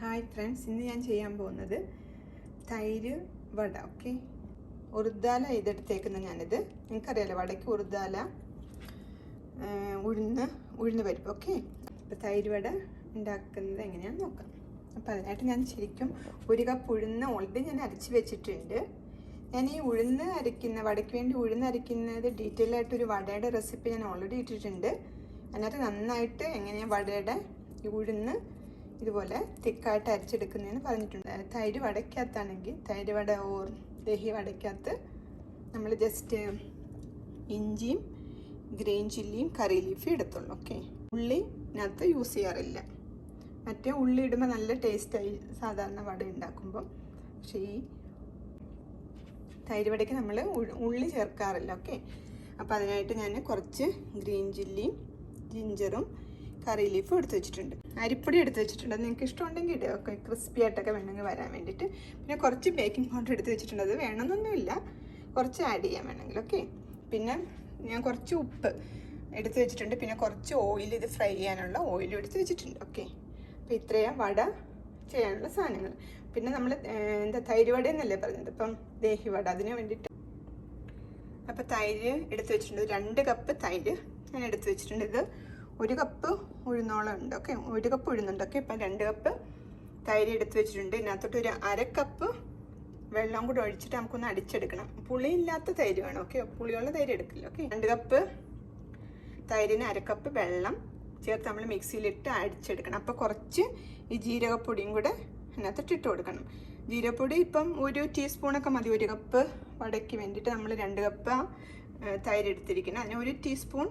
Hi friends, ഇന്ന് ഞാൻ ചെയ്യാൻ പോകുന്നത് തൈര് വട. ഓക്കെ, ഉറുദാല ഇതെടുത്തേക്കുന്നത് ഞാനിത്. നിങ്ങൾക്കറിയാലോ വടയ്ക്ക് ഉറുദാല, ഉഴുന്ന് പരിപ്പ്. ഓക്കെ, അപ്പോൾ തൈര് വട ഉണ്ടാക്കുന്നത് എങ്ങനെയാണെന്ന് നോക്കാം. അപ്പോൾ അതിനായിട്ട് ഞാൻ ശരിക്കും 1 കപ്പ് ഉഴുന്ന് ഓൾറെഡി ഞാൻ അരച്ച് വെച്ചിട്ടുണ്ട്. ഞാൻ ഈ ഉഴുന്ന് അരയ്ക്കുന്ന വടയ്ക്ക് വേണ്ടി ഉഴുന്ന് അരയ്ക്കുന്നത് ഡീറ്റെയിൽ ആയിട്ടൊരു വടയുടെ റെസിപ്പി ഞാൻ ഓൾറെഡി ഇട്ടിട്ടുണ്ട്. അതിനകത്ത് നന്നായിട്ട് എങ്ങനെയാണ് വടയുടെ ഈ ഉഴുന്ന് ഇതുപോലെ തിക്കായിട്ട് അരച്ചെടുക്കുന്നതെന്ന് പറഞ്ഞിട്ടുണ്ട്. തൈര് വടയ്ക്കകത്താണെങ്കിൽ തൈര് വട ഓർ ദഹി വടയ്ക്കകത്ത് നമ്മൾ ജസ്റ്റ് ഇഞ്ചിയും ഗ്രീൻ ചില്ലിയും കറി ലീഫും എടുത്തുള്ളൂ. ഓക്കെ, ഉള്ളിനകത്ത് യൂസ് ചെയ്യാറില്ല. മറ്റേ ഉള്ളി ഇടുമ്പോൾ നല്ല ടേസ്റ്റായി സാധാരണ വട ഉണ്ടാക്കുമ്പം. പക്ഷേ ഈ തൈര് വടയ്ക്ക് നമ്മൾ ഉള്ളി ചേർക്കാറില്ല. ഓക്കെ, അപ്പോൾ അതിനായിട്ട് ഞാൻ കുറച്ച് ഗ്രീൻ ചില്ലിയും ജിഞ്ചറും കറി ലീഫും എടുത്ത് വെച്ചിട്ടുണ്ട്. അരിപ്പൊടി എടുത്ത് വെച്ചിട്ടുണ്ട്. അത് നിങ്ങൾക്ക് ഇഷ്ടമുണ്ടെങ്കിൽ ഇടുക. ഓക്കെ, ക്രിസ്പി ആയിട്ടൊക്കെ വേണമെങ്കിൽ വരാൻ വേണ്ടിയിട്ട്. പിന്നെ കുറച്ച് ബേക്കിംഗ് പൗഡർ എടുത്ത് വെച്ചിട്ടുണ്ട്. അത് വേണമെന്നൊന്നുമില്ല, കുറച്ച് ആഡ് ചെയ്യാൻ വേണമെങ്കിൽ. ഓക്കെ, പിന്നെ ഞാൻ കുറച്ച് ഉപ്പ് എടുത്ത് വെച്ചിട്ടുണ്ട്. പിന്നെ കുറച്ച് ഓയിൽ, ഇത് ഫ്രൈ ചെയ്യാനുള്ള ഓയിലും എടുത്ത് വെച്ചിട്ടുണ്ട്. ഓക്കെ, അപ്പോൾ ഇത്രയും വട ചെയ്യാനുള്ള സാധനങ്ങൾ. പിന്നെ നമ്മൾ തൈര് വട എന്നല്ലേ പറഞ്ഞത്, ഇപ്പം ദഹി വട, അതിന് വേണ്ടിയിട്ട്. അപ്പോൾ തൈര് എടുത്ത് വെച്ചിട്ടുണ്ട്. 2 കപ്പ് തൈര് ഞാൻ എടുത്ത് വെച്ചിട്ടുണ്ട്. ഇത് 1 കപ്പ് ഉഴുന്നോളം ഉണ്ട്. Okay, 1 cup ഉഴുന്നുണ്ട്. ഓക്കെ, ഇപ്പം 2 കപ്പ് തൈര് എടുത്ത് വെച്ചിട്ടുണ്ട്. ഇതിനകത്തോട്ട് ഒരു 1/2 കപ്പ് വെള്ളം കൂടെ ഒഴിച്ചിട്ട് നമുക്കൊന്ന് അടിച്ചെടുക്കണം. പുളിയില്ലാത്ത തൈര് വേണം. ഓക്കെ, പുളിയുള്ള തൈര് എടുക്കില്ല. ഓക്കെ, 2 കപ്പ് തൈരിന് 1/2 കപ്പ് വെള്ളം ചേർത്ത് നമ്മൾ മിക്സിയിലിട്ട് അടിച്ചെടുക്കണം. അപ്പോൾ കുറച്ച് ഈ ജീരകപ്പൊടിയും കൂടെ അതിനകത്തിട്ട് ഇട്ട് കൊടുക്കണം. ജീരകപ്പൊടി ഇപ്പം 1 ടീസ്പൂണൊക്കെ മതി. 1 കപ്പ് വടയ്ക്ക് വേണ്ടിയിട്ട് നമ്മൾ 2 കപ്പ് തൈര് എടുത്തിരിക്കണം. അതിന് 1 ടീസ്പൂൺ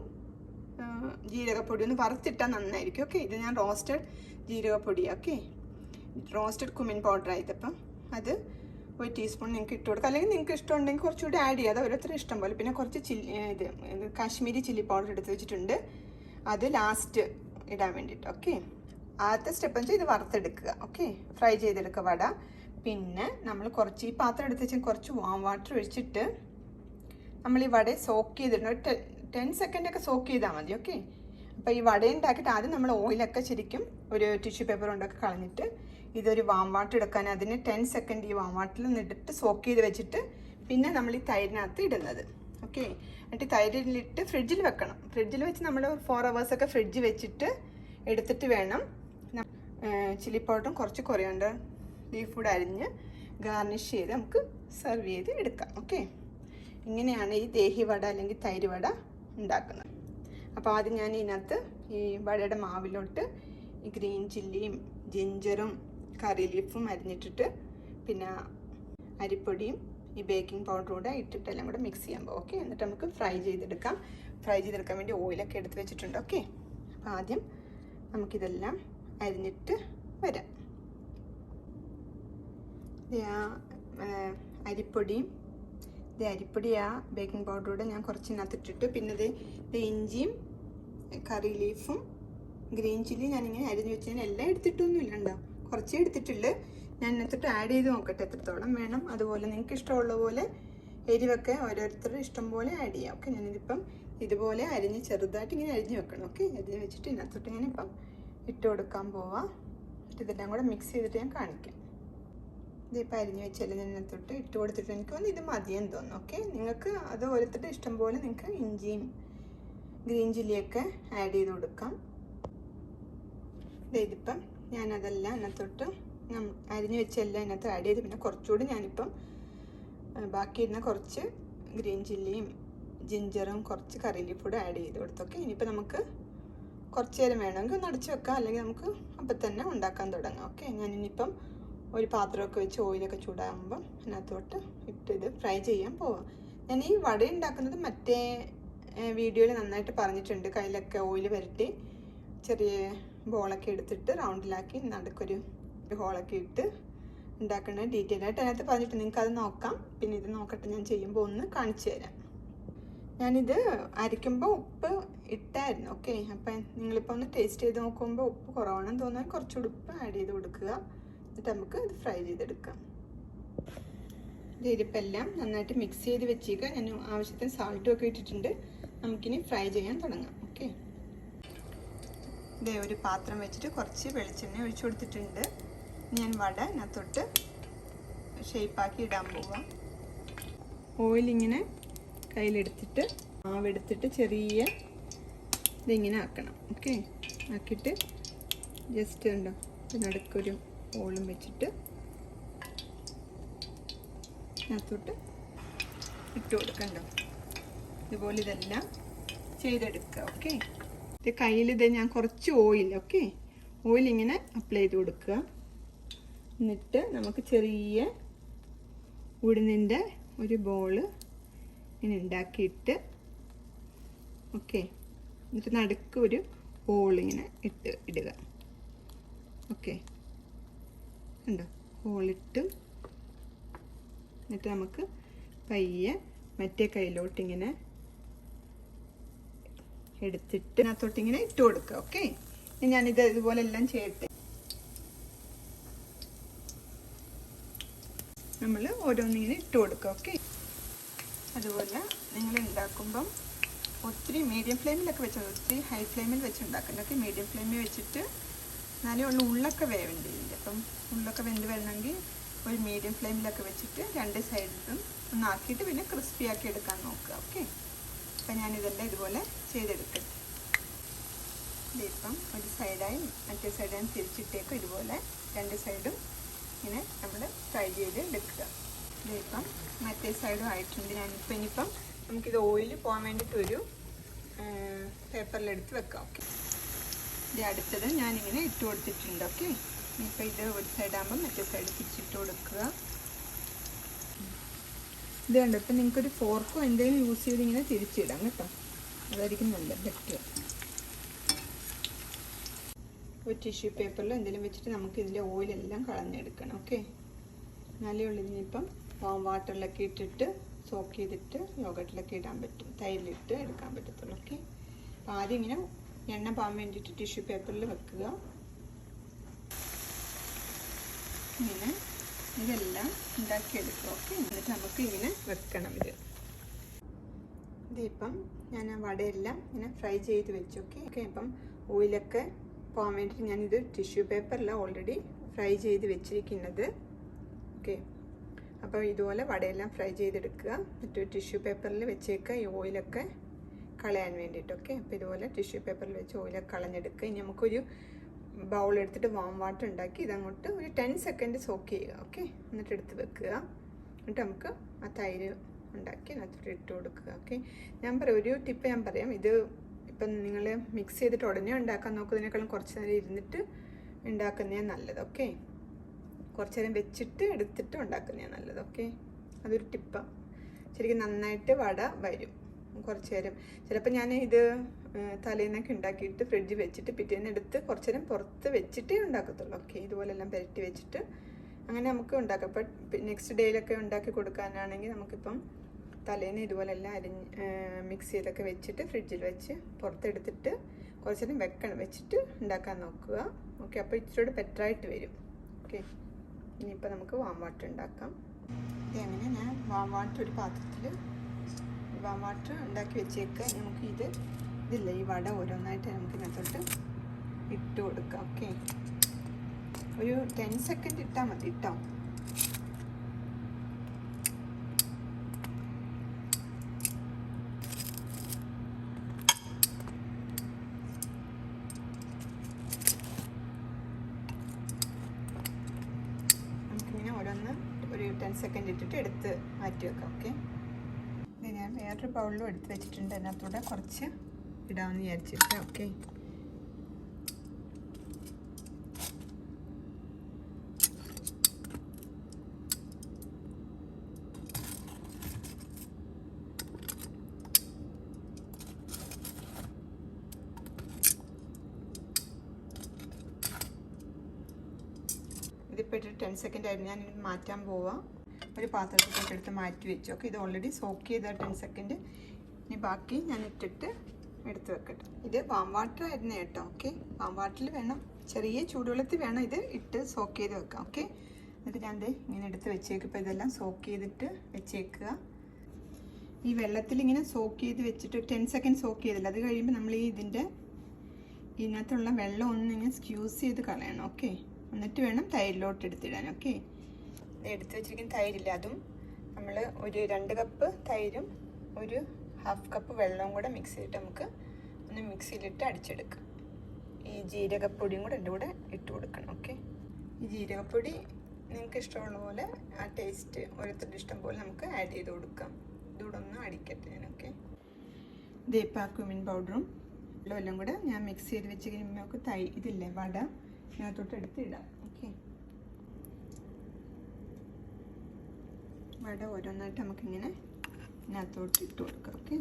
ജീരകപ്പൊടി ഒന്ന് വറുത്തിട്ടാൽ നന്നായിരിക്കും. ഓക്കെ, ഇത് ഞാൻ റോസ്റ്റഡ് ജീരകപ്പൊടിയാണ്. ഓക്കെ, റോസ്റ്റഡ് കുമിൻ പൗഡർ ആയതപ്പം അത് 1 ടീസ്പൂൺ നിങ്ങൾക്ക് ഇട്ട് കൊടുക്കുക. അല്ലെങ്കിൽ നിങ്ങൾക്ക് ഇഷ്ടമുണ്ടെങ്കിൽ കുറച്ചുകൂടി ആഡ് ചെയ്യാം. അത് ഓരോരുത്തരും ഇഷ്ടം പോലെ. പിന്നെ കുറച്ച് കാശ്മീരി ചില്ലി പൗഡർ എടുത്ത് വെച്ചിട്ടുണ്ട്. അത് ലാസ്റ്റ് ഇടാൻ വേണ്ടിയിട്ട്. ഓക്കെ, ആദ്യത്തെ സ്റ്റെപ്പ് എന്ന് വെച്ചാൽ ഇത് വറുത്തെടുക്കുക. ഓക്കെ, ഫ്രൈ ചെയ്തെടുക്കുക വട. പിന്നെ നമ്മൾ കുറച്ച് ഈ പാത്രം എടുത്ത് വെച്ചാൽ കുറച്ച് വാം വാട്ടർ ഒഴിച്ചിട്ട് നമ്മൾ ഈ വടയെ സോക്ക് ചെയ്തിട്ടുണ്ട്. 10 സെക്കൻഡൊക്കെ സോക്ക് ചെയ്താൽ മതി. ഓക്കെ, അപ്പോൾ ഈ വട ഉണ്ടാക്കിയിട്ട് ആദ്യം നമ്മൾ ഓയിലൊക്കെ ശരിക്കും ഒരു ടിഷ്യൂ പേപ്പർ കൊണ്ടൊക്കെ കളഞ്ഞിട്ട് ഇതൊരു വാം വാട്ടർ എടുക്കാൻ അതിന് 10 സെക്കൻഡ് ഈ വാം വാട്ടറിൽ നിന്നിട്ട് സോക്ക് ചെയ്ത് വെച്ചിട്ട് പിന്നെ നമ്മൾ ഈ തൈരിനകത്ത് ഇടുന്നത്. ഓക്കെ, എന്നിട്ട് തൈരിലിട്ട് ഫ്രിഡ്ജിൽ വെക്കണം. ഫ്രിഡ്ജിൽ വെച്ച് നമ്മൾ 4 hours ഫ്രിഡ്ജിൽ വെച്ചിട്ട് എടുത്തിട്ട് വേണം ചില്ലി പൗഡറും കുറച്ച് കൊറിയാണ്ടർ ലീഫ് കൂടെ അരിഞ്ഞ് ഗാർണിഷ് ചെയ്ത് നമുക്ക് സെർവ് ചെയ്ത് എടുക്കാം. ഓക്കെ, ഇങ്ങനെയാണ് ഈ ദഹി വട അല്ലെങ്കിൽ തൈര് വട ഉണ്ടാക്കുന്നത്. അപ്പോൾ ആദ്യം ഞാൻ ഇതിനകത്ത് ഈ വടയുടെ മാവിലോട്ട് ഈ ഗ്രീൻ ചില്ലിയും ജിഞ്ചറും കറി ലീഫും അരിഞ്ഞിട്ടിട്ട് പിന്നെ അരിപ്പൊടിയും ഈ ബേക്കിംഗ് പൗഡറും കൂടെ ഇട്ടിട്ട് എല്ലാം കൂടെ മിക്സ് ചെയ്യാൻ പോകും. ഓക്കെ, എന്നിട്ട് നമുക്ക് ഫ്രൈ ചെയ്തെടുക്കാം. ഫ്രൈ ചെയ്തെടുക്കാൻ വേണ്ടി ഓയിലൊക്കെ എടുത്ത് വെച്ചിട്ടുണ്ട്. ഓക്കെ, അപ്പോൾ ആദ്യം നമുക്കിതെല്ലാം അരിഞ്ഞിട്ട് വരാം. അരിപ്പൊടിയും അരിപ്പൊടി ബേക്കിംഗ് പൗഡറൂടെ ഞാൻ കുറച്ചിനകത്ത് ഇട്ടിട്ട് പിന്നെ ഇത് ഇഞ്ചിയും കറി ലീഫും ഗ്രീൻ ചില്ലി ഞാനിങ്ങനെ അരിഞ്ഞ് വെച്ച് ഞാൻ എല്ലാം എടുത്തിട്ടൊന്നുമില്ല, ഉണ്ടോ, കുറച്ചേ എടുത്തിട്ടുള്ളൂ. ഞാൻ ഇതിനകത്തിട്ട് ആഡ് ചെയ്ത് നോക്കട്ടെ എത്രത്തോളം വേണം. അതുപോലെ നിങ്ങൾക്ക് ഇഷ്ടമുള്ള പോലെ എരിവൊക്കെ ഓരോരുത്തരുടെ ഇഷ്ടം പോലെ ആഡ് ചെയ്യാം. ഓക്കെ, ഞാനിതിപ്പം ഇതുപോലെ അരിഞ്ഞ് ചെറുതായിട്ട് ഇങ്ങനെ അരിഞ്ഞ് വെക്കണം. ഓക്കെ, അരിഞ്ഞ് വെച്ചിട്ട് ഇതിനകത്തോട്ട് ഞാനിപ്പം ഇട്ട് കൊടുക്കാൻ പോവാം. ഇതെല്ലാം കൂടെ മിക്സ് ചെയ്തിട്ട് ഞാൻ കാണിക്കാം. ഇതിപ്പോൾ അരിഞ്ഞ് വെച്ചാൽ ഇതിനകത്തോട്ട് ഇട്ട് കൊടുത്തിട്ട് എനിക്ക് വന്ന് ഇത് മതിയെന്ന് തോന്നുന്നു. ഓക്കെ, നിങ്ങൾക്ക് അത് ഓരോരുത്തരുടെ ഇഷ്ടം പോലെ നിങ്ങൾക്ക് ഇഞ്ചിയും ഗ്രീൻ ചില്ലിയൊക്കെ ആഡ് ചെയ്ത് കൊടുക്കാം. ഇതിപ്പം ഞാനതെല്ലാം ഇതിനകത്തോട്ട് അരിഞ്ഞ് വെച്ചെല്ലാം ഇതിനകത്ത് ആഡ് ചെയ്ത് പിന്നെ കുറച്ചുകൂടി ഞാനിപ്പം ബാക്കിയിരുന്ന കുറച്ച് ഗ്രീൻ ചില്ലിയും ജിഞ്ചറും കുറച്ച് കറി ലീഫ് കൂടെ ആഡ് ചെയ്ത് കൊടുത്തു. ഓക്കെ, ഇനിയിപ്പോൾ നമുക്ക് കുറച്ച് നേരം വേണമെങ്കിൽ ഒന്ന് അടച്ച് വെക്കാം, അല്ലെങ്കിൽ നമുക്ക് അപ്പം തന്നെ ഉണ്ടാക്കാൻ തുടങ്ങാം. ഓക്കെ, ഞാനിനിയിപ്പം ഒരു പാത്രമൊക്കെ വെച്ച് ഓയിലൊക്കെ ചൂടാകുമ്പം അതിനകത്തോട്ട് ഇട്ട് ഇത് ഫ്രൈ ചെയ്യാൻ പോവാം. ഞാൻ ഈ വട ഉണ്ടാക്കുന്നത് മറ്റേ വീഡിയോയിൽ നന്നായിട്ട് പറഞ്ഞിട്ടുണ്ട്. കയ്യിലൊക്കെ ഓയിൽ പുരട്ടി ചെറിയ ബോളൊക്കെ എടുത്തിട്ട് റൗണ്ടിലാക്കി നടുക്കൊരു ഹോളൊക്കെ ഇട്ട് ഉണ്ടാക്കുന്നത് ഡീറ്റെയിൽ ആയിട്ട് അതിനകത്ത് പറഞ്ഞിട്ട് നിങ്ങൾക്ക് അത് നോക്കാം. പിന്നെ ഇത് നോക്കട്ടെ, ഞാൻ ചെയ്യുമ്പോൾ ഒന്ന് കാണിച്ചു തരാം. ഞാനിത് അരിക്കുമ്പോൾ ഉപ്പ് ഇട്ടായിരുന്നു. ഓക്കെ, അപ്പം നിങ്ങളിപ്പോൾ ഒന്ന് ടേസ്റ്റ് ചെയ്ത് നോക്കുമ്പോൾ ഉപ്പ് കുറവാണെന്ന് തോന്നാൽ കുറച്ചുകൂടി ഉപ്പ് ആഡ് ചെയ്ത് കൊടുക്കുക. എന്നിട്ട് നമുക്ക് ഇത് ഫ്രൈ ചെയ്തെടുക്കാം. ഇതിപ്പം എല്ലാം നന്നായിട്ട് മിക്സ് ചെയ്ത് വെച്ചേക്കുക. ഞാൻ ആവശ്യത്തിന് സാൾട്ടും ഒക്കെ ഇട്ടിട്ടുണ്ട്. നമുക്കിനി ഫ്രൈ ചെയ്യാൻ തുടങ്ങാം. ഓക്കെ, ഇതേ ഒരു പാത്രം വെച്ചിട്ട് കുറച്ച് വെളിച്ചെണ്ണ ഒഴിച്ചു കൊടുത്തിട്ടുണ്ട്. ഞാൻ വട ഇതിനകത്തോട്ട് ഷേപ്പാക്കി ഇടാൻ പോവാം. ഓയിലിങ്ങനെ കയ്യിലെടുത്തിട്ട് മാവെടുത്തിട്ട് ചെറിയ ഇതിങ്ങനെ ആക്കണം. ഓക്കെ, ആക്കിയിട്ട് ജസ്റ്റ് ഉണ്ടോ നടുക്കൊരു ഹോളും വെച്ചിട്ട് ഇതിനകത്തോട്ട് ഇട്ട് കൊടുക്കണ്ടോ. ഇതുപോലെ ഇതെല്ലാം ചെയ്തെടുക്കുക. ഓക്കെ, ഇത് കയ്യിൽ ഞാൻ കുറച്ച് ഓയിൽ, ഓക്കെ, ഓയിൽ ഇങ്ങനെ അപ്ലൈ ചെയ്ത് കൊടുക്കുക. എന്നിട്ട് നമുക്ക് ചെറിയ ഉഴുന്നിൻ്റെ ഒരു ബോള് ഇങ്ങനെ ഉണ്ടാക്കിയിട്ട്, ഓക്കെ, എന്നിട്ട് നടുക്ക് ഒരു ഹോളിങ്ങനെ ഇടുക. ഓക്കെ, കണ്ടോ, ഹോളിട്ട് എന്നിട്ട് നമുക്ക് പയ്യെ മറ്റേ കയ്യിലോട്ടിങ്ങനെ എടുത്തിട്ട് ഇതിനകത്തോട്ടിങ്ങനെ ഇട്ട് കൊടുക്കുക. ഓക്കെ, ഞാനിത് ഇതുപോലെ എല്ലാം ചെയ്യട്ടെ. നമ്മൾ ഓരോന്നിങ്ങനെ ഇട്ട് കൊടുക്കുക. ഓക്കെ, അതുപോലെ നിങ്ങൾ ഉണ്ടാക്കുമ്പം ഒത്തിരി മീഡിയം ഫ്ലെയിമിലൊക്കെ വെച്ചത്, ഒത്തിരി ഹൈ ഫ്ലെയിമിൽ വെച്ച് ഉണ്ടാക്കണ്ടൊക്കെ. മീഡിയം ഫ്ലെയിമിൽ വെച്ചിട്ട് എന്നാലേ ഉള്ള ഉള്ളൊക്കെ വേവേണ്ടിയില്ല. അപ്പം ഉള്ളൊക്കെ വെന്ത് വരണമെങ്കിൽ ഒരു മീഡിയം ഫ്ലെയിമിലൊക്കെ വെച്ചിട്ട് രണ്ട് സൈഡിലും ഒന്നാക്കിയിട്ട് പിന്നെ ക്രിസ്പി ആക്കി എടുക്കാൻ നോക്കുക. ഓക്കെ, അപ്പം ഞാനിതെല്ലാം ഇതുപോലെ ചെയ്തെടുക്കട്ടെ. ഇതിപ്പം ഒരു സൈഡായി മറ്റേ സൈഡായി തിരിച്ചിട്ടേക്കും. ഇതുപോലെ രണ്ട് സൈഡും ഇങ്ങനെ നമ്മൾ ഫ്രൈ ചെയ്ത് എടുക്കുക. ഇതിപ്പം മറ്റേ സൈഡും ആയിട്ടുണ്ട്. ഞാനിപ്പോൾ ഇനിയിപ്പം നമുക്കിത് ഓയിൽ പോകാൻ വേണ്ടിയിട്ടൊരു പേപ്പറിലെടുത്ത് വെക്കാം. ഓക്കെ, ഇത് അടുത്തത് ഞാനിങ്ങനെ ഇട്ട് കൊടുത്തിട്ടുണ്ട്. ഓക്കെ, ഇനിയിപ്പോൾ ഇത് ഒരു സൈഡാകുമ്പോൾ മറ്റേ സൈഡ് തിരിച്ചിട്ട് കൊടുക്കുക. ഇത് കണ്ടോ, ഇപ്പം നിങ്ങൾക്കൊരു ഫോർക്കോ എന്തെങ്കിലും യൂസ് ചെയ്ത് ഇങ്ങനെ തിരിച്ചിടാം കേട്ടോ, അതായിരിക്കും നല്ല ബെറ്റർ. ഒരു ടിഷ്യൂ പേപ്പറിൽ എന്തെങ്കിലും വെച്ചിട്ട് നമുക്ക് ഇതിൻ്റെ ഓയിലെല്ലാം കളഞ്ഞെടുക്കണം. ഓക്കെ, നല്ല ഉള്ളിനിപ്പം വാട്ടറിലൊക്കെ ഇട്ടിട്ട് സോക്ക് ചെയ്തിട്ട് യോഗട്ടിലൊക്കെ ഇടാൻ പറ്റും, തൈരിലിട്ട് എടുക്കാൻ പറ്റത്തുള്ളൂ. ഓക്കെ, അപ്പോൾ ആദ്യം ഇങ്ങനെ എണ്ണ പാൻ വേണ്ടിയിട്ട് ടിഷ്യൂ പേപ്പറിൽ വെക്കുക. ഇങ്ങനെ ഇതെല്ലാം ഉണ്ടാക്കിയെടുക്കുക. ഓക്കെ, എന്നിട്ട് നമുക്ക് ഇങ്ങനെ വെക്കണം. ഇതിപ്പം ഞാൻ ആ വടയെല്ലാം ഇങ്ങനെ ഫ്രൈ ചെയ്ത് വെച്ചു. ഓക്കെ, ഇപ്പം ഓയിലൊക്കെ പോകാൻ വേണ്ടിയിട്ട് ഞാനിത് ടിഷ്യൂ പേപ്പറിലാണ് ഓൾറെഡി ഫ്രൈ ചെയ്ത് വെച്ചിരിക്കുന്നത്. ഓക്കെ, അപ്പോൾ ഇതുപോലെ വടയെല്ലാം ഫ്രൈ ചെയ്തെടുക്കുക. എന്നിട്ട് ടിഷ്യൂ പേപ്പറിൽ വെച്ചേക്കുക ഈ ഓയിലൊക്കെ കളയാൻ വേണ്ടിയിട്ട്. ഓക്കെ, അപ്പോൾ ഇതുപോലെ ടിഷ്യൂ പേപ്പറിൽ വെച്ച് ഓയിലൊക്കെ കളഞ്ഞെടുക്കുക. ഇനി നമുക്കൊരു ബൗൾ എടുത്തിട്ട് വാം വാട്ടർ ഉണ്ടാക്കി ഇതങ്ങോട്ട് ഒരു 10 സെക്കൻഡ് സോക്ക് ചെയ്യുക. ഓക്കെ, എന്നിട്ട് എടുത്ത് വെക്കുക. എന്നിട്ട് നമുക്ക് ആ തൈര് ഉണ്ടാക്കി അതിനകത്തോട്ട് ഇട്ട് കൊടുക്കുക. ഓക്കെ, ഞാൻ പറയാം ഒരു ടിപ്പ് ഞാൻ പറയാം. ഇത് ഇപ്പം നിങ്ങൾ മിക്സ് ചെയ്തിട്ട് ഉടനെ ഉണ്ടാക്കാൻ നോക്കുന്നതിനേക്കാളും കുറച്ച് നേരം ഇരുന്നിട്ട് ഉണ്ടാക്കുന്നതാണ് നല്ലത്. ഓക്കെ, കുറച്ച് നേരം വെച്ചിട്ട് എടുത്തിട്ട് ഉണ്ടാക്കുന്നതാണ് നല്ലത്. ഓക്കെ, അതൊരു ടിപ്പാണ്. ശരിക്കും നന്നായിട്ട് വട വരും. കുറച്ച് നേരം ചിലപ്പോൾ ഞാൻ ഇത് തലേന്നൊക്കെ ഉണ്ടാക്കിയിട്ട് ഫ്രിഡ്ജിൽ വെച്ചിട്ട് പിറ്റേന്ന് എടുത്ത് കുറച്ച് നേരം പുറത്ത് വെച്ചിട്ടേ ഉണ്ടാക്കത്തുള്ളൂ. ഓക്കെ, ഇതുപോലെല്ലാം പുരട്ടി വെച്ചിട്ട് അങ്ങനെ നമുക്ക് ഉണ്ടാക്കാം. അപ്പം നെക്സ്റ്റ് ഡേയിലൊക്കെ ഉണ്ടാക്കി കൊടുക്കാനാണെങ്കിൽ നമുക്കിപ്പം തലേന്ന് ഇതുപോലെല്ലാം മിക്സ് ചെയ്തൊക്കെ വെച്ചിട്ട് ഫ്രിഡ്ജിൽ വെച്ച് പുറത്തെടുത്തിട്ട് കുറച്ച് നേരം വെച്ചിട്ട് ഉണ്ടാക്കാൻ നോക്കുക. ഓക്കെ, അപ്പോൾ ഇച്ചിരി ബെറ്ററായിട്ട് വരും. ഓക്കെ, ഇനിയിപ്പോൾ നമുക്ക് വാം വാട്ടർ ഉണ്ടാക്കാം. ഇതെങ്ങനെ ഞാൻ വാം വാട്ടർ ഒരു പാത്രത്തിൽ വാം വാട്ടർ ഉണ്ടാക്കി വെച്ചേക്കുക. നമുക്ക് ഇതില്ല ഈ വട ഓരോന്നായിട്ട് നമുക്ക് ഇതിനകത്തോട്ട് ഇട്ട് കൊടുക്കാം. ഓക്കെ, ഒരു 10 സെക്കൻഡ് ഇട്ടാൽ മതി കേട്ടോ. നമുക്കിങ്ങനെ ഓരോന്ന് ഒരു 10 സെക്കൻഡ് ഇട്ടിട്ട് എടുത്ത് മാറ്റി വെക്കാം. ഓക്കെ, ഇത് ഞാൻ വേറൊരു ബൗളിലും എടുത്ത് വെച്ചിട്ടുണ്ട്. അതിനകത്തൂടെ കുറച്ച് ഇടാമെന്ന് വിചാരിച്ചിട്ട്. ഓക്കെ, ഇതിപ്പോൾ 10 സെക്കൻഡ് ആയിരുന്നു. ഞാൻ ഇത് മാറ്റാൻ പോവാം. ഒരു പാത്രത്തിലേക്ക് എടുത്ത് മാറ്റി വെച്ചു. ഓക്കെ, ഇത് ഓൾറെഡി സോക്ക് ചെയ്ത 10 സെക്കൻഡ്. ഇനി ബാക്കി ഞാൻ ഇട്ടിട്ട് എടുത്ത് വെക്കട്ടെ. ഇത് വാം വാട്ടർ ആയിരുന്നു കേട്ടോ. ഓക്കെ, വാം വാട്ടറിൽ വേണം, ചെറിയ ചൂടുവെള്ളത്തിൽ വേണം ഇത് ഇട്ട് സോക്ക് ചെയ്ത് വെക്കാം. ഓക്കെ, എന്നിട്ട് ഞാൻ ഇങ്ങനെ എടുത്ത് വെച്ചേക്കും. ഇപ്പോൾ ഇതെല്ലാം സോക്ക് ചെയ്തിട്ട് വെച്ചേക്കുക. ഈ വെള്ളത്തിൽ ഇങ്ങനെ സോക്ക് ചെയ്ത് വെച്ചിട്ട് 10 സെക്കൻഡ് സോക്ക് ചെയ്തില്ല. അത് കഴിയുമ്പോൾ നമ്മൾ ഇതിനകത്തുള്ള വെള്ളം ഒന്ന് ഇങ്ങനെ സ്ക്യൂസ് ചെയ്ത് കളയണം. ഓക്കെ, എന്നിട്ട് വേണം തൈരിലോട്ട് എടുത്തിടാൻ. ഓക്കെ, എടുത്ത് വെച്ചിരിക്കുന്ന തൈരില്ല, അതും നമ്മൾ ഒരു 2 കപ്പ് തൈരും ഒരു 1/2 കപ്പ് വെള്ളവും കൂടെ മിക്സ് ചെയ്തിട്ട് നമുക്ക് ഒന്ന് മിക്സിയിലിട്ട് അടിച്ചെടുക്കാം. ഈ ജീരകപ്പൊടിയും കൂടെ എൻ്റെ കൂടെ ഇട്ട് കൊടുക്കണം. ഓക്കെ, ഈ ജീരകപ്പൊടി നിങ്ങൾക്ക് ഇഷ്ടമുള്ള പോലെ ആ ടേസ്റ്റ് ഓരോരുത്തരുടെ ഇഷ്ടം പോലെ നമുക്ക് ആഡ് ചെയ്ത് കൊടുക്കാം. ഇതുകൂടെ ഒന്ന് അടിക്കട്ടെ ഞാൻ. ഓക്കെ, ഇപ്പം കുമിൻ പൗഡറും എല്ലാം കൂടെ ഞാൻ മിക്സ് ചെയ്ത് വെച്ച് കഴിയുമ്പോൾ നമുക്ക് ഇതില്ലേ വട ഇതിനകത്തോട്ട് എടുത്ത് ഇടാം. ഓക്കെ, വട ഓരോന്നായിട്ട് നമുക്കിങ്ങനെ ഇതിനകത്തോട്ട് ഇട്ട് കൊടുക്കാം. ഓക്കെ,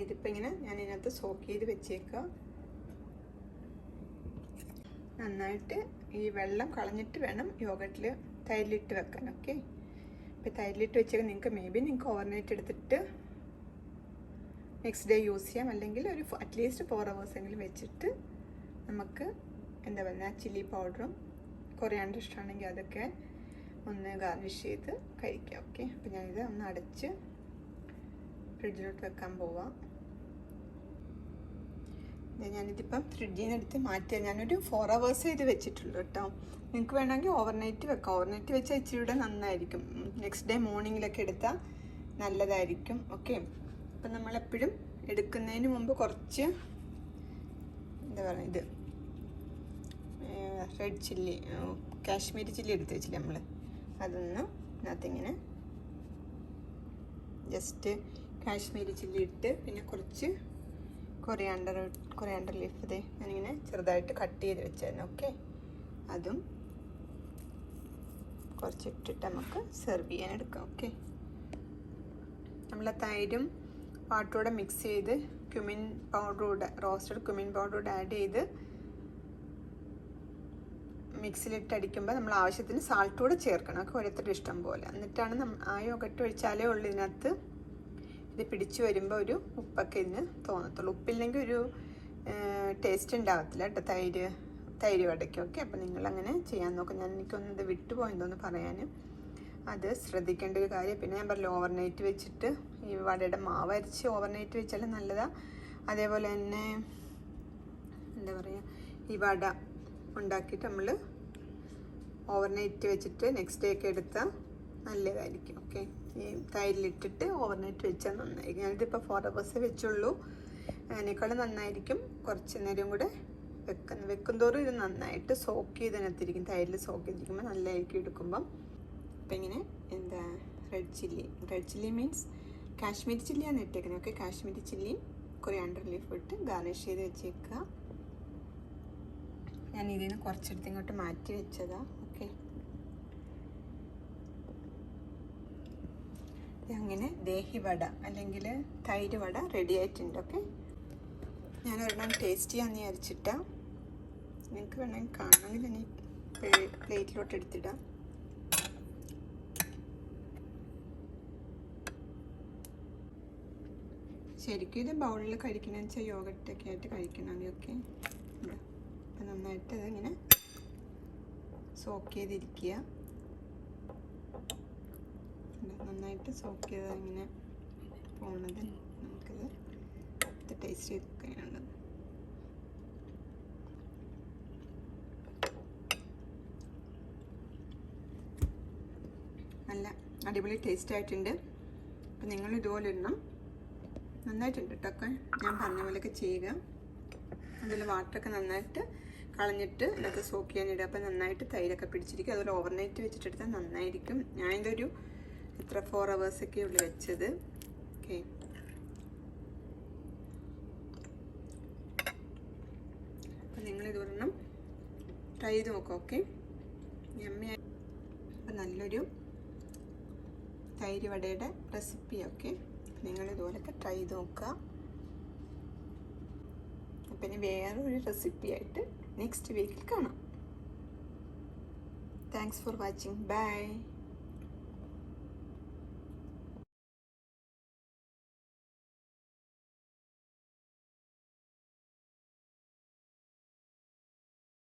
ഇതിപ്പോൾ ഇങ്ങനെ ഞാൻ ഇതിനകത്ത് സോക്ക് ചെയ്ത് വെച്ചേക്കാം. നന്നായിട്ട് ഈ വെള്ളം കളഞ്ഞിട്ട് വേണം യോഗട്ടിൽ തൈരിലിട്ട് വെക്കാൻ. ഓക്കെ, ഇപ്പോൾ തൈരിലിട്ട് വെച്ചേക്കാൻ നിങ്ങൾക്ക് ഓവർനൈറ്റ് എടുത്തിട്ട് നെക്സ്റ്റ് ഡേ യൂസ് ചെയ്യാം, അല്ലെങ്കിൽ ഒരു അറ്റ്ലീസ്റ്റ് 4 hours എങ്കിലും വെച്ചിട്ട് നമുക്ക് എന്താ പറയുക ചില്ലി പൗഡറും കൊറിയാണ്ടർ ഇഷ്ടമാണെങ്കിൽ അതൊക്കെ ഒന്ന് ഗാർണിഷ് ചെയ്ത് കഴിക്കാം. ഓക്കെ, അപ്പോൾ ഞാനിത് ഒന്ന് അടച്ച് ഫ്രിഡ്ജിലോട്ട് വെക്കാൻ പോവാം. ഞാനിതിപ്പം ഫ്രിഡ്ജിൽ നിന്ന് എടുത്ത് മാറ്റിയാൽ ഞാനൊരു 4 hours ഇത് വെച്ചിട്ടുള്ളൂ കേട്ടോ. നിങ്ങൾക്ക് വേണമെങ്കിൽ ഓവർനൈറ്റ് വെക്കാം. ഓവർനൈറ്റ് വെച്ചാൽ ഇച്ചിരി കൂടെ നന്നായിരിക്കും. നെക്സ്റ്റ് ഡേ മോർണിംഗിലൊക്കെ എടുത്താൽ നല്ലതായിരിക്കും. ഓക്കെ, അപ്പം നമ്മളെപ്പോഴും എടുക്കുന്നതിന് മുമ്പ് കുറച്ച് എന്താ പറയുക ഇത് റെഡ് ചില്ലി കാശ്മീരി ചില്ലി എടുത്ത് വെച്ചില്ലേ നമ്മൾ, അതൊന്ന് ഇതിനകത്തിങ്ങനെ ജസ്റ്റ് കാശ്മീരി ചില്ലി ഇട്ട് പിന്നെ കുറച്ച് കൊറിയാണ്ടർ ലീഫ് ഇതേ ഞാനിങ്ങനെ ചെറുതായിട്ട് കട്ട് ചെയ്ത് വെച്ചായിരുന്നു. ഓക്കെ, അതും കുറച്ചിട്ടിട്ട് നമുക്ക് സെർവ് ചെയ്യാൻ എടുക്കാം. ഓക്കെ, നമ്മളെ തൈരും പാട്ടോടെ മിക്സ് ചെയ്ത് ക്യുമിൻ പൗഡറൂടെ റോസ്റ്റഡ് ക്യുമിൻ പൗഡറൂടെ ആഡ് ചെയ്ത് മിക്സിയിലിട്ട് അടിക്കുമ്പോൾ നമ്മൾ ആവശ്യത്തിന് സാൾട്ട് കൂടെ ചേർക്കണം. ഒക്കെ ഓരോരുത്തരുടെ ഇഷ്ടം പോലെ. എന്നിട്ടാണ് ആ യോഗട്ട് ഒഴിച്ചാലേ ഉള്ളൂ ഇതിനകത്ത് ഇത് പിടിച്ചു വരുമ്പോൾ ഒരു ഉപ്പൊക്കെ ഇതിന് തോന്നത്തുള്ളൂ. ഉപ്പില്ലെങ്കിൽ ഒരു ടേസ്റ്റ് ഉണ്ടാകത്തില്ല കേട്ടോ തൈര് വടയ്ക്കൊക്കെ. അപ്പം നിങ്ങളങ്ങനെ ചെയ്യാൻ നോക്കാം. എനിക്കൊന്നത് വിട്ടുപോയെന്തോന്ന് പറയാൻ, അത് ശ്രദ്ധിക്കേണ്ട ഒരു കാര്യം. പിന്നെ ഞാൻ പറഞ്ഞു ഓവർനൈറ്റ് വെച്ചിട്ട് ഈ വടയുടെ മാവ് അരച്ച് ഓവർനൈറ്റ് വെച്ചാലും നല്ലതാണ്. അതേപോലെ തന്നെ എന്താ പറയുക ഈ വട ഉണ്ടാക്കിയിട്ട് നമ്മൾ ഓവർനൈറ്റ് വെച്ചിട്ട് നെക്സ്റ്റ് ഡേ ഒക്കെ എടുത്താൽ നല്ലതായിരിക്കും. ഓക്കെ, ഈ തൈരിലിട്ടിട്ട് ഓവർനൈറ്റ് വെച്ചാൽ നന്നായിരിക്കും. ഞാനിതിപ്പോൾ 4 hours വെച്ചുള്ളൂ. അതിനേക്കാളും നന്നായിരിക്കും കുറച്ച് നേരം കൂടെ വെക്കും തോറും ഇത് നന്നായിട്ട് സോക്ക് ചെയ്തിനകത്തിരിക്കും. തൈരിൽ സോക്ക് ചെയ്തിരിക്കുമ്പോൾ നല്ലതായിരിക്കും എടുക്കുമ്പം. അപ്പം ഇങ്ങനെ എന്താ റെഡ് ചില്ലി മീൻസ് കാശ്മീരി ചില്ലിയാണ് ഇട്ടേക്കുന്നത്. ഓക്കെ, കാശ്മീരി ചില്ലിയും കൊറിയാണ്ടർ ലീഫ് ഇട്ട് ഗാർണിഷ് ചെയ്ത് വെച്ചേക്കുക. ഞാൻ ഇതിൽ നിന്ന് കുറച്ചെടുത്ത് ഇങ്ങോട്ട് മാറ്റി വെച്ചതാണ്. ഓക്കെ, അങ്ങനെ ദഹി വട അല്ലെങ്കിൽ തൈര് വട റെഡി ആയിട്ടുണ്ട്. ഓക്കെ, ഞാൻ ഒരെണ്ണം ടേസ്റ്റ് ചെയ്യാമെന്ന് വിചാരിച്ചിട്ടാ. നിങ്ങൾക്ക് വേണമെങ്കിൽ കാണണമെങ്കിൽ ഞാൻ ഈ പ്ലേറ്റിലോട്ട് എടുത്തിടാം. ശരിക്കും ഇത് ബൗളിൽ കഴിക്കണമെന്ന് വെച്ചാൽ യോഗട്ടൊക്കെ ആയിട്ട് കഴിക്കണം. അതൊക്കെ അപ്പം നന്നായിട്ട് അതിങ്ങനെ സോക്ക് ചെയ്തിരിക്കുക. നന്നായിട്ട് സോക്ക് ചെയ്ത് ഇങ്ങനെ പോണത് നമുക്കത് ടേസ്റ്റ് ചെയ്തിരിക്കാനുള്ളത്. നല്ല അടിപൊളി ടേസ്റ്റ് ആയിട്ടുണ്ട്. അപ്പം നിങ്ങൾ ഇതുപോലെ ഇടണം. നന്നായിട്ടുണ്ട് കേട്ടോ. ഞാൻ പറഞ്ഞ പോലെയൊക്കെ ചെയ്യുക. അതിൽ വാട്ടറൊക്കെ നന്നായിട്ട് കളഞ്ഞിട്ട് അതിനകത്ത് സോക്ക് ചെയ്യാനിടുക. അപ്പം നന്നായിട്ട് തൈരൊക്കെ പിടിച്ചിരിക്കും. അതുപോലെ ഓവർനൈറ്റ് വെച്ചിട്ടെടുത്താൽ നന്നായിരിക്കും. ഞാനിതൊരു 4 hours ഒക്കെ ഉള്ളു വെച്ചത്. ഓക്കെ, അപ്പം നിങ്ങളിതൊരെണ്ണം ട്രൈ ചെയ്ത് നോക്കാം. ഓക്കെ, യമ്മിയായി. അപ്പം നല്ലൊരു തൈര് വടയുടെ റെസിപ്പി. ഓക്കെ, നിങ്ങളിതുപോലൊക്കെ ട്രൈ ചെയ്ത് നോക്കുക. പിന്നെ വേറൊരു റെസിപ്പിയായിട്ട് നെക്സ്റ്റ് വീക്കിൽ കാണാം. Thanks for watching. ബൈ.